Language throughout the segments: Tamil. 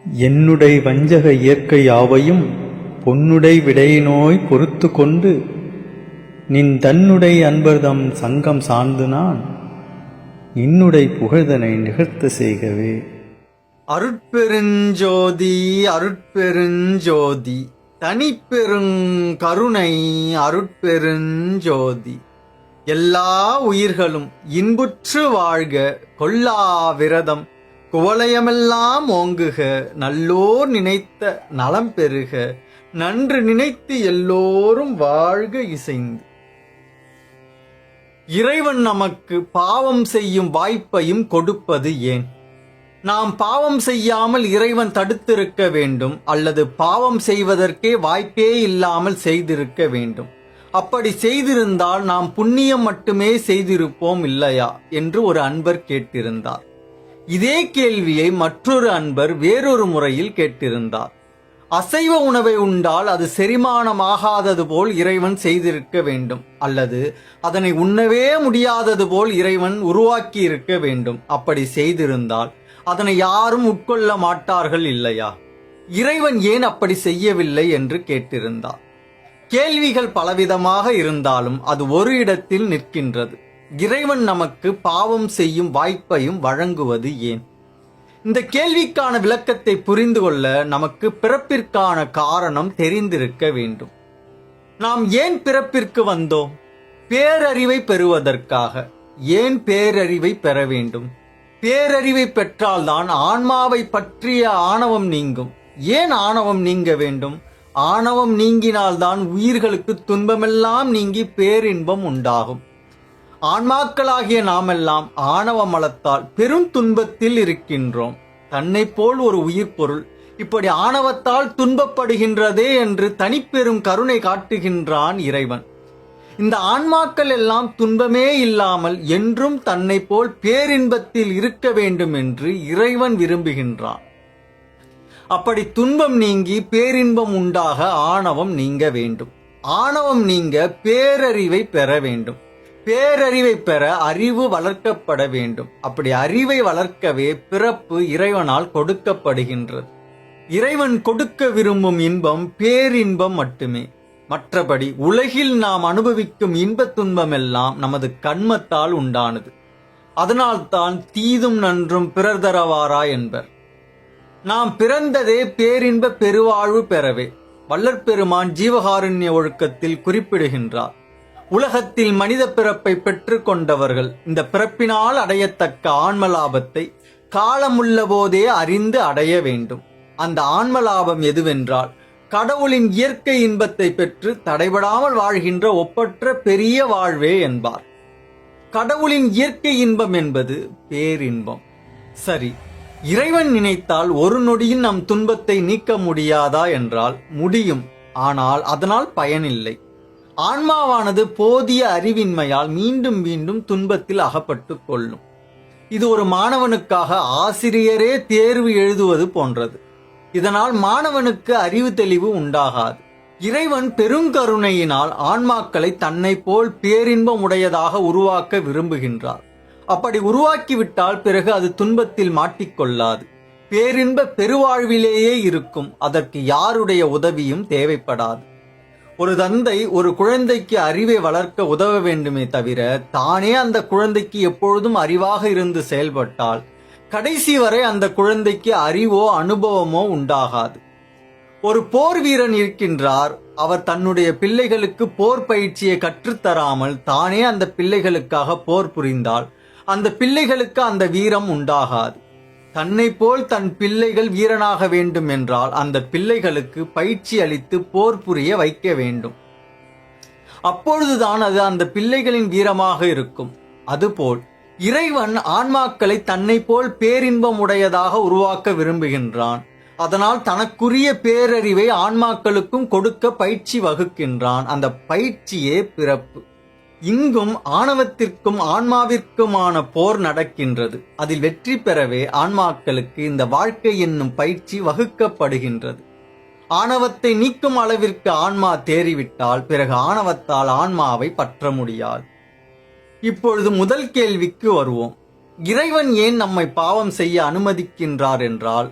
என்னுடை வஞ்சக இயற்கை யாவையும் பொன்னுடை விடையினோய் பொறுத்து கொண்டு நின் தன்னுடை அன்பர்தம் சங்கம் சார்ந்து நான் இன்னுடை புகழ்தனை நிகழ்த்த செய்கவே. அருட்பெருஞ்சோதி அருட்பெருஞ்சோதி தனிப்பெருங்கருணை அருட்பெருஞ்சோதி. எல்லா உயிர்களும் இன்புற்று வாழ்க, கொல்லா விரதம் குவலயமெல்லாம் ஓங்குக, நல்லோர் நினைத்த நலம் பெறுக, நன்று நினைத்து எல்லோரும் வாழ்க இசைந்து. இறைவன் நமக்கு பாவம் செய்யும் வாய்ப்பையும் கொடுப்பது ஏன்? நாம் பாவம் செய்யாமல் இறைவன் தடுத்திருக்க வேண்டும், அல்லது பாவம் செய்வதற்கே வாய்ப்பே இல்லாமல் செய்திருக்க வேண்டும். அப்படி செய்திருந்தால் நாம் புண்ணியம் மட்டுமே செய்திருப்போம் இல்லையா என்று ஒரு அன்பர் கேட்டிருந்தார். இதே கேள்வியை மற்றொரு அன்பர் வேறொரு முறையில் கேட்டிருந்தார். அசைவ உணவை உண்டால் அது செரிமானமாகாதது போல் இறைவன் செய்திருக்க வேண்டும், அல்லது அதனை உண்ணவே முடியாதது போல் இறைவன் உருவாக்கி இருக்க வேண்டும். அப்படி செய்திருந்தால் அதனை யாரும் உட்கொள்ள மாட்டார்கள் இல்லையா? இறைவன் ஏன் அப்படி செய்யவில்லை என்று கேட்டிருந்தார். கேள்விகள் பலவிதமாக இருந்தாலும் அது ஒரு இடத்தில் நிற்கின்றது. இறைவன் நமக்கு பாவம் செய்யும் வாய்ப்பையும் வழங்குவது ஏன்? இந்த கேள்விக்கான விளக்கத்தை புரிந்து கொள்ள நமக்கு பிறப்பிற்கான காரணம் தெரிந்திருக்க வேண்டும். நாம் ஏன் பிறப்பிற்கு வந்தோம்? பேரறிவை பெறுவதற்காக. ஏன் பேரறிவை பெற வேண்டும்? பேரறிவை பெற்றால்தான் ஆன்மாவை பற்றிய ஆணவம் நீங்கும். ஏன் ஆணவம் நீங்க வேண்டும்? ஆணவம் நீங்கினால்தான் உயிர்களுக்கு துன்பமெல்லாம் நீங்கி பேரின்பம் உண்டாகும். ஆன்மாக்களாகிய நாமெல்லாம் ஆணவ மலத்தால் பெரும் துன்பத்தில் இருக்கின்றோம். தன்னை போல் ஒரு உயிர் பொருள் இப்படி ஆணவத்தால் துன்பப்படுகின்றதே என்று தனிப்பெரும் கருணை காட்டுகின்றான் இறைவன். இந்த ஆன்மாக்கள் எல்லாம் துன்பமே இல்லாமல் என்றும் தன்னை போல் பேரின்பத்தில் இருக்க வேண்டும் என்று இறைவன் விரும்புகின்றான். அப்படி துன்பம் நீங்கி பேரின்பம் உண்டாக ஆணவம் நீங்க வேண்டும். ஆணவம் நீங்க பேரறிவை பெற வேண்டும். பேரறிவை பெற அறிவு வளர்க்கப்பட வேண்டும். அப்படி அறிவை வளர்க்கவே பிறப்பு இறைவனால் கொடுக்கப்படுகின்றது. இறைவன் கொடுக்க விரும்பும் இன்பம் பேரின்பம் மட்டுமே. மற்றபடி உலகில் நாம் அனுபவிக்கும் இன்பத் துன்பமெல்லாம் நமது கண்மத்தால் உண்டானது. அதனால்தான் தீதும் நன்றும் பிறர் தரவாரா என்பர். நாம் பிறந்ததே பேரின்ப பெருவாழ்வு பெறவே. வள்ளற்பெருமான் ஜீவகாருண்ய ஒழுக்கத்தில் குறிப்பிடுகின்றார். உலகத்தில் மனித பிறப்பை பெற்று கொண்டவர்கள் இந்த பிறப்பினால் அடையத்தக்க ஆன்மலாபத்தை காலமுள்ள போதே அறிந்து அடைய வேண்டும். அந்த ஆன்மலாபம் எதுவென்றால் கடவுளின் இயற்கை இன்பத்தை பெற்று தடைபடாமல் வாழ்கின்ற ஒப்பற்ற பெரிய வாழ்வே என்பார். கடவுளின் இயற்கை இன்பம் என்பது பேரின்பம். சரி, இறைவன் நினைத்தால் ஒரு நொடியில் நம் துன்பத்தை நீக்க முடியாதா என்றால் முடியும். ஆனால் அதனால் பயனில்லை. ஆன்மாவானது போதிய அறிவின்மையால் மீண்டும் மீண்டும் துன்பத்தில் அகப்பட்டு கொள்ளும். இது ஒரு மாணவனுக்காக ஆசிரியரே தேர்வு எழுதுவது போன்றது. இதனால் மாணவனுக்கு அறிவு தெளிவு உண்டாகாது. இறைவன் பெருங்கருணையினால் ஆன்மாக்களை தன்னை போல் பேரின்பம் உடையதாக உருவாக்க விரும்புகின்றார். அப்படி உருவாக்கிவிட்டால் பிறகு அது துன்பத்தில் மாட்டிக்கொள்ளாது. பேரின்ப பெருவாழ்விலேயே இருக்கும். அதற்கு யாருடைய உதவியும் தேவைப்படாது. ஒரு தந்தை ஒரு குழந்தைக்கு அறிவை வளர்க்க உதவ வேண்டுமே தவிர தானே அந்த குழந்தைக்கு எப்பொழுதும் அறிவாக இருந்து செயல்பட்டால் கடைசி வரை அந்த குழந்தைக்கு அறிவோ அனுபவமோ உண்டாகாது. ஒரு போர் வீரன் இருக்கின்றார். அவர் தன்னுடைய பிள்ளைகளுக்கு போர் பயிற்சியை கற்றுத்தராமல் தானே அந்த பிள்ளைகளுக்காக போர் புரிந்தால் அந்த பிள்ளைகளுக்கு அந்த வீரம் உண்டாகாது. தன்னை போல் தன் பிள்ளைகள் வீரனாக வேண்டும் என்றால் அந்த பிள்ளைகளுக்கு பயிற்சி அளித்து போர் புரிய வைக்க வேண்டும். அப்பொழுதுதான் அது அந்த பிள்ளைகளின் வீரமாக இருக்கும். அதுபோல் இறைவன் ஆன்மாக்களை தன்னை போல் பேரின்பம் உடையதாக உருவாக்க விரும்புகின்றான். அதனால் தனக்குரிய பேரறிவை ஆன்மாக்களுக்கும் கொடுக்க பயிற்சி வகுக்கின்றான். அந்த பயிற்சியே பிறப்பு. இங்கும் ஆணவத்திற்கும் ஆன்மாவிற்குமான போர் நடக்கின்றது. அதில் வெற்றி பெறவே ஆன்மாக்களுக்கு இந்த வாழ்க்கை என்னும் பயிற்சி வகுக்கப்படுகின்றது. ஆணவத்தை நீக்கும் அளவிற்கு ஆன்மா தேறிவிட்டால் பிறகு ஆணவத்தால் ஆன்மாவை பற்ற முடியாது. இப்பொழுது முதல் கேள்விக்கு வருவோம். இறைவன் ஏன் நம்மை பாவம் செய்ய அனுமதிக்கின்றார் என்றால்,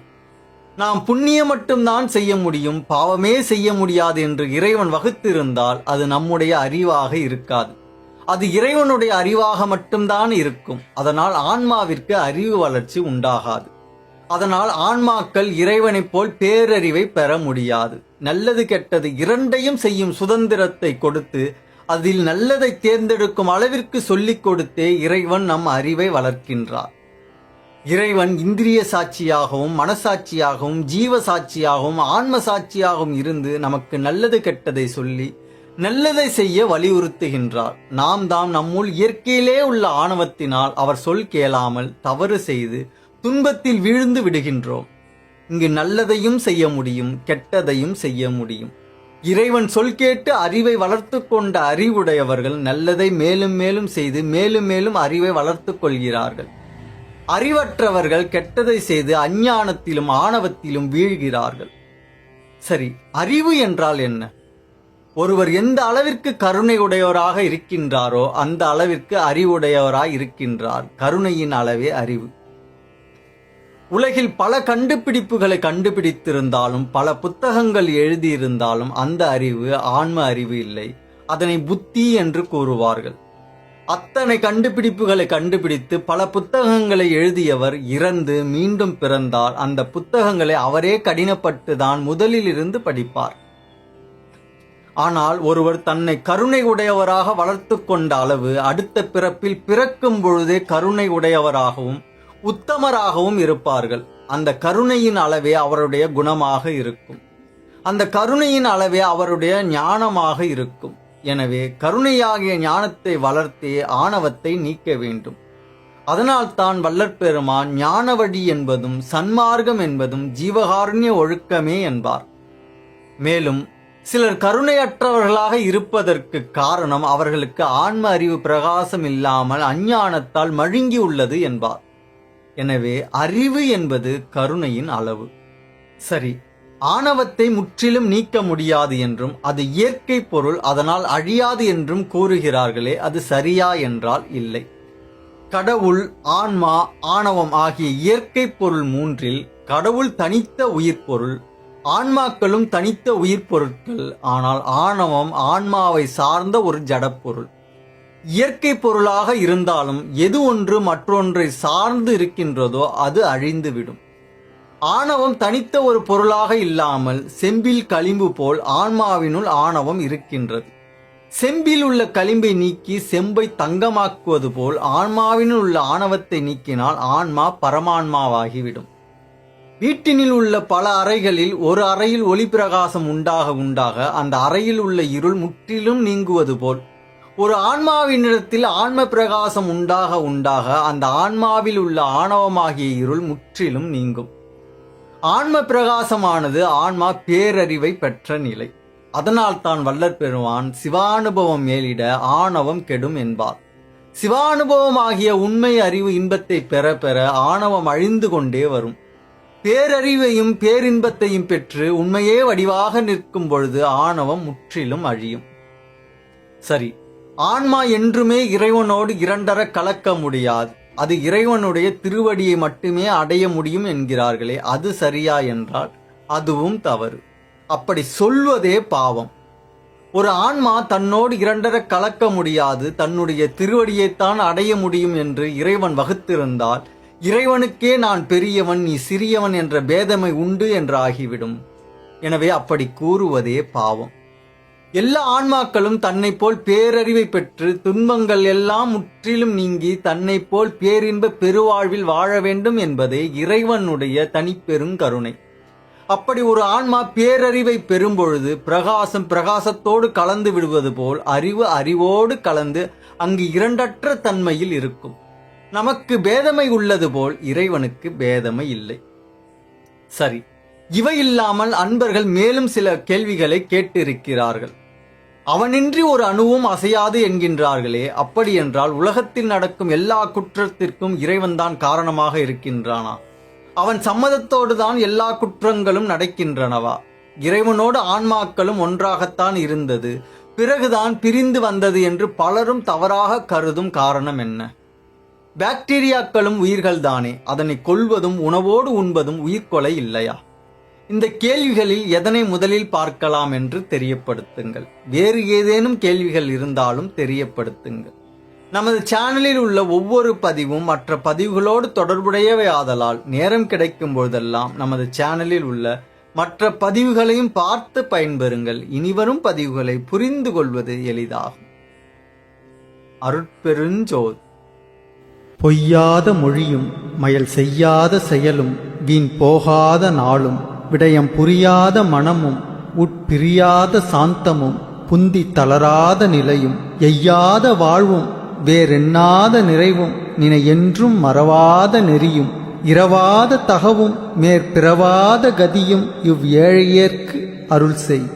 நாம் புண்ணியம் மட்டும்தான் செய்ய முடியும், பாவமே செய்ய முடியாது என்று இறைவன் வகுத்திருந்தால் அது நம்முடைய அறிவாக இருக்காது. அது இறைவனுடைய அறிவாக மட்டும்தான் இருக்கும். அதனால் ஆன்மாவிற்கு அறிவு வளர்ச்சி உண்டாகாது. அதனால் ஆன்மாக்கள் இறைவனைப் போல் பேரறிவை பெற முடியாது. நல்லது கெட்டது இரண்டையும் செய்யும் சுதந்திரத்தை கொடுத்து அதில் நல்லதை தேர்ந்தெடுக்கும் அளவிற்கு சொல்லிக் கொடுத்தே இறைவன் நம் அறிவை வளர்க்கின்றார். இறைவன் இந்திரிய சாட்சியாகவும் மனசாட்சியாகவும் ஜீவ சாட்சியாகவும் ஆன்ம சாட்சியாகவும் இருந்து நமக்கு நல்லது கெட்டதை சொல்லி நல்லதை செய்ய வலியுறுத்துகின்றார். நாம் தாம் நம்முள் இயற்கையிலே உள்ள ஆணவத்தினால் அவர் சொல் கேளாமல் தவறு செய்து துன்பத்தில் வீழ்ந்து விடுகின்றோம். இங்கு நல்லதையும் செய்ய முடியும், கெட்டதையும் செய்ய முடியும். இறைவன் சொல் கேட்டு அறிவை வளர்த்து கொண்ட அறிவுடையவர்கள் நல்லதை மேலும் மேலும் செய்து மேலும் மேலும் அறிவை வளர்த்து கொள்கிறார்கள். அறிவற்றவர்கள் கெட்டதை செய்து அஞ்ஞானத்திலும் ஆணவத்திலும் வீழ்கிறார்கள். சரி, அறிவு என்றால் என்ன? ஒருவர் எந்த அளவிற்கு கருணை உடையவராக இருக்கின்றாரோ அந்த அளவிற்கு அறிவுடையவராய் இருக்கின்றார். கருணையின் அளவே அறிவு. உலகில் பல கண்டுபிடிப்புகளை கண்டுபிடித்திருந்தாலும் பல புத்தகங்கள் எழுதியிருந்தாலும் அந்த அறிவு ஆன்ம அறிவு இல்லை. அதனை புத்தி என்று கூறுவார்கள். அத்தனை கண்டுபிடிப்புகளை கண்டுபிடித்து பல புத்தகங்களை எழுதியவர் இறந்து மீண்டும் பிறந்தால் அந்த புத்தகங்களை அவரே கடினப்பட்டு தான் முதலில் இருந்து படிப்பார். ஆனால் ஒருவர் தன்னை கருணை உடையவராக வளர்த்து கொண்ட அளவு அடுத்த பிறப்பில் பிறக்கும் பொழுதே கருணை உடையவராகவும் உத்தமராகவும் இருப்பார்கள். அந்த கருணையின் அளவே அவருடைய குணமாக இருக்கும். அந்த கருணையின் அளவே அவருடைய ஞானமாக இருக்கும். எனவே கருணையாகிய ஞானத்தை வளர்த்தே ஆணவத்தை நீக்க வேண்டும். அதனால்தான் வள்ளற்பெருமான் ஞானவழி என்பதும் சன்மார்க்கம் என்பதும் ஜீவகாருண்ய ஒழுக்கமே என்பார். மேலும் சிலர் கருணையற்றவர்களாக இருப்பதற்கு காரணம் அவர்களுக்கு ஆன்ம அறிவு பிரகாசம் இல்லாமல் அஞ்ஞானத்தால் மழுங்கி உள்ளது என்பார். எனவே அறிவு என்பது கருணையின் அளவு. சரி, ஆணவத்தை முற்றிலும் நீக்க முடியாது என்றும் அது இயற்கை பொருள், அதனால் அழியாது என்றும் கூறுகிறார்களே, அது சரியா என்றால் இல்லை. கடவுள், ஆன்மா, ஆணவம் ஆகிய இயற்கை பொருள் மூன்றில் கடவுள் தனித்த உயிர் பொருள், ஆன்மாக்களும் தனித்த உயிர் பொருட்கள். ஆனால் ஆணவம் ஆன்மாவை சார்ந்த ஒரு ஜடப்பொருள். இயற்கை பொருளாக இருந்தாலும் எது ஒன்று மற்றொன்றை சார்ந்து இருக்கின்றதோ அது அழிந்துவிடும். ஆணவம் தனித்த ஒரு பொருளாக இல்லாமல் செம்பில் களிம்பு போல் ஆன்மாவினுள் ஆணவம் இருக்கின்றது. செம்பில் உள்ள களிம்பை நீக்கி செம்பை தங்கமாக்குவது போல் ஆன்மாவினுள் உள்ள ஆணவத்தை நீக்கினால் ஆன்மா பரமான்மாவாகிவிடும். வீட்டினில் உள்ள பல அறைகளில் ஒரு அறையில் ஒளி பிரகாசம் உண்டாக அந்த அறையில் உள்ள இருள் முற்றிலும் நீங்குவது போல் ஒரு ஆன்மாவினிடத்தில் ஆன்ம பிரகாசம் உண்டாக அந்த ஆன்மாவில் உள்ள ஆணவமாகிய இருள் முற்றிலும் நீங்கும். ஆன்ம பிரகாசமானது ஆன்மா பேரறிவை பெற்ற நிலை. அதனால் தான் வள்ளற்பெருமான் சிவானுபவம் மேலிட ஆணவம் கெடும் என்பார். சிவானுபவம் ஆகிய உண்மை அறிவு இன்பத்தை பெற பெற ஆணவம் அழிந்து கொண்டே வரும். பேரறிவையும் பேரின்பத்தையும் பெற்று உண்மையே வடிவாக நிற்கும் பொழுது ஆணவம் முற்றிலும் அழியும். சரி, ஆன்மா என்றுமே இறைவனோடு இரண்டர கலக்க முடியாது. அது இறைவனுடைய திருவடியை மட்டுமே அடைய முடியும் என்கிறார்களே, அது சரியா என்றால் அதுவும் தவறு. அப்படி சொல்வதே பாவம். ஒரு ஆன்மா தன்னோடு இரண்டர கலக்க முடியாது, தன்னுடைய திருவடியைத்தான் அடைய முடியும் என்று இறைவன் வகுத்திருந்தால் இறைவனுக்கே நான் பெரியவன் நீ சிறியவன் என்ற பேதமை உண்டு என்று ஆகிவிடும். எனவே அப்படி கூறுவதே பாவம். எல்லா ஆன்மாக்களும் தன்னை போல் பேரறிவை பெற்று துன்பங்கள் எல்லாம் முற்றிலும் நீங்கி தன்னை போல் பேரின்ப பெருவாழ்வில் வாழ வேண்டும் என்பதே இறைவனுடைய தனிப்பெருங்கருணை. அப்படி ஒரு ஆன்மா பேரறிவை பெறும்பொழுது பிரகாசம் பிரகாசத்தோடு கலந்து விடுவது போல் அறிவு அறிவோடு கலந்து அங்கு இரண்டற்ற தன்மையில் இருக்கும். நமக்கு பேதமை உள்ளது போல் இறைவனுக்கு பேதமை இல்லை. சரி, இவை இல்லாமல் அன்பர்கள் மேலும் சில கேள்விகளை கேட்டிருக்கிறார்கள். அவனின்றி ஒரு அணுவும் அசையாது என்கின்றார்களே, அப்படி என்றால் உலகத்தில் நடக்கும் எல்லா குற்றத்திற்கும் இறைவன்தான் காரணமாக இருக்கின்றானா? அவன் சம்மதத்தோடு தான் எல்லா குற்றங்களும் நடக்கின்றனவா? இறைவனோடு ஆன்மாக்களும் ஒன்றாகத்தான் இருந்தது, பிறகுதான் பிரிந்து வந்தது என்று பலரும் தவறாக கருதும் காரணம் என்ன? பாக்டீரியாக்களும் உயிர்கள் தானே, அதனை கொல்வதும் உணவோடு உண்பதும் உயிர்கொலை இல்லையா? இந்த கேள்விகளில் எதனை முதலில் பார்க்கலாம் என்று தெரியப்படுத்துங்கள். வேறு ஏதேனும் கேள்விகள் இருந்தாலும் தெரியப்படுத்துங்கள். நமது சேனலில் உள்ள ஒவ்வொரு பதிவும் மற்ற பதிவுகளோடு தொடர்புடையவை ஆதலால் நேரம் கிடைக்கும் போதெல்லாம் நமது சேனலில் உள்ள மற்ற பதிவுகளையும் பார்த்து பயன்பெறுங்கள். இனிவரும் பதிவுகளை புரிந்து கொள்வது எளிதாகும். அருட்பெருஞ்சோதி. பொய்யாத மொழியும் மயல் செய்யாத செயலும் வீண் போகாத நாளும் விடயம் புரியாத மனமும் உட்பிரியாத சாந்தமும் புந்தி தளராத நிலையும் எய்யாத வாழ்வும் வேறெண்ணாத நிறைவும் நினை என்றும் மறவாத நெறியும் இரவாத தகவும் மேற்பிறவாத கதியும் இவ் ஏழையேற்கு அருள் செய்.